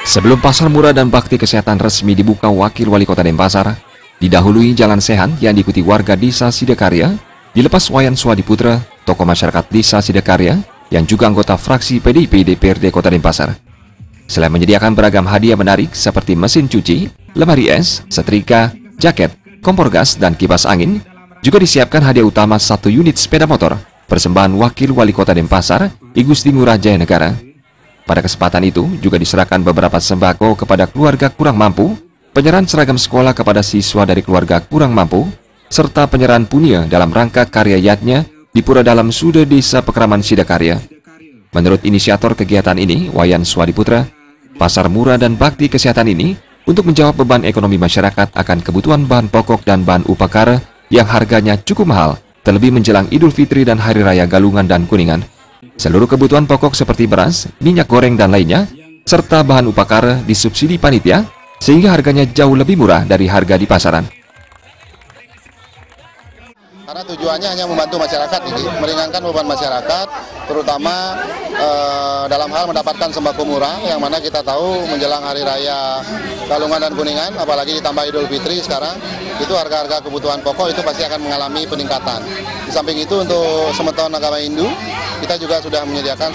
Sebelum pasar murah dan bakti kesehatan resmi dibuka Wakil Wali Kota Denpasar, didahului jalan sehat yang diikuti warga Desa Sidakarya, dilepas Wayan Swadiputra, tokoh masyarakat Desa Sidakarya, yang juga anggota fraksi PDIP DPRD Kota Denpasar. Selain menyediakan beragam hadiah menarik seperti mesin cuci, lemari es, setrika, jaket, kompor gas, dan kipas angin, juga disiapkan hadiah utama 1 unit sepeda motor, persembahan Wakil Wali Kota Denpasar, I Gusti Ngurah Jaya Negara. Pada kesempatan itu juga diserahkan beberapa sembako kepada keluarga kurang mampu, penyerahan seragam sekolah kepada siswa dari keluarga kurang mampu, serta penyerahan punya dalam rangka karya yatnya di Pura Dalam Suda Desa Pekeraman Sidakarya. Menurut inisiator kegiatan ini, Wayan Swadiputra, pasar murah dan bakti kesehatan ini untuk menjawab beban ekonomi masyarakat akan kebutuhan bahan pokok dan bahan upakara yang harganya cukup mahal, terlebih menjelang Idul Fitri dan Hari Raya Galungan dan Kuningan. Seluruh kebutuhan pokok seperti beras, minyak goreng, dan lainnya, serta bahan upakara disubsidi panitia, sehingga harganya jauh lebih murah dari harga di pasaran. Karena tujuannya hanya membantu masyarakat, meringankan beban masyarakat, terutama dalam hal mendapatkan sembako murah, yang mana kita tahu menjelang Hari Raya Galungan dan Kuningan, apalagi ditambah Idul Fitri sekarang, itu harga-harga kebutuhan pokok itu pasti akan mengalami peningkatan. Di samping itu untuk Semeton Agama Hindu, kita juga sudah menyediakan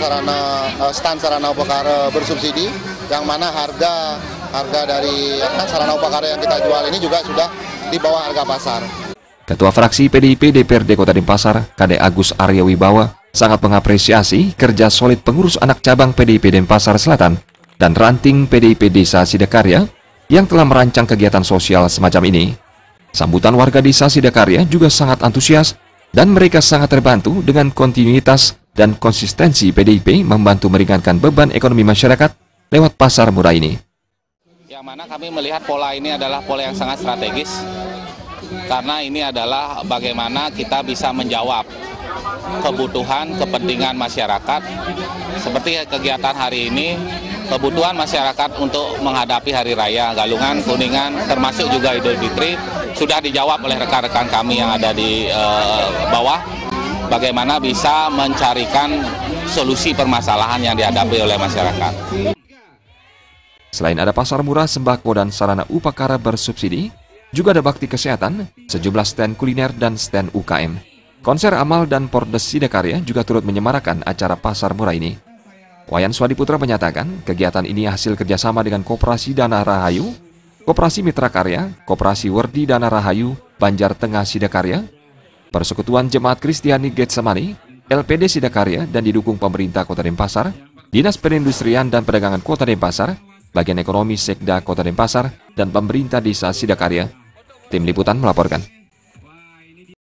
stand sarana upakara bersubsidi, yang mana harga dari sarana upakara yang kita jual ini juga sudah di bawah harga pasar. Ketua fraksi PDIP DPRD Kota Denpasar, Kade Agus Arya Wibawa, sangat mengapresiasi kerja solid pengurus anak cabang PDIP Denpasar Selatan dan ranting PDIP Desa Sidakarya yang telah merancang kegiatan sosial semacam ini. Sambutan warga Desa Sidakarya juga sangat antusias dan mereka sangat terbantu dengan kontinuitas dan konsistensi PDIP membantu meringankan beban ekonomi masyarakat lewat pasar murah ini. Yang mana kami melihat pola ini adalah pola yang sangat strategis, karena ini adalah bagaimana kita bisa menjawab kebutuhan, kepentingan masyarakat. Seperti kegiatan hari ini, kebutuhan masyarakat untuk menghadapi Hari Raya Galungan, Kuningan, termasuk juga Idul Fitri, sudah dijawab oleh rekan-rekan kami yang ada di bawah. Bagaimana bisa mencarikan solusi permasalahan yang dihadapi oleh masyarakat. Selain ada pasar murah, sembako, dan sarana upakara bersubsidi, juga ada bakti kesehatan, sejumlah stand kuliner, dan stand UKM. Konser amal dan Pordes Sidakarya juga turut menyemarakan acara pasar murah ini. Wayan Swadiputra menyatakan kegiatan ini hasil kerjasama dengan Koperasi Dana Rahayu, Koperasi Mitra Karya, Koperasi Werdi Dana Rahayu, Banjar Tengah Sidakarya, Persekutuan Jemaat Kristiani Getsemani, LPD Sidakarya, dan didukung pemerintah Kota Denpasar, Dinas Perindustrian dan Perdagangan Kota Denpasar, Bagian Ekonomi Sekda Kota Denpasar, dan pemerintah Desa Sidakarya. Tim Liputan melaporkan.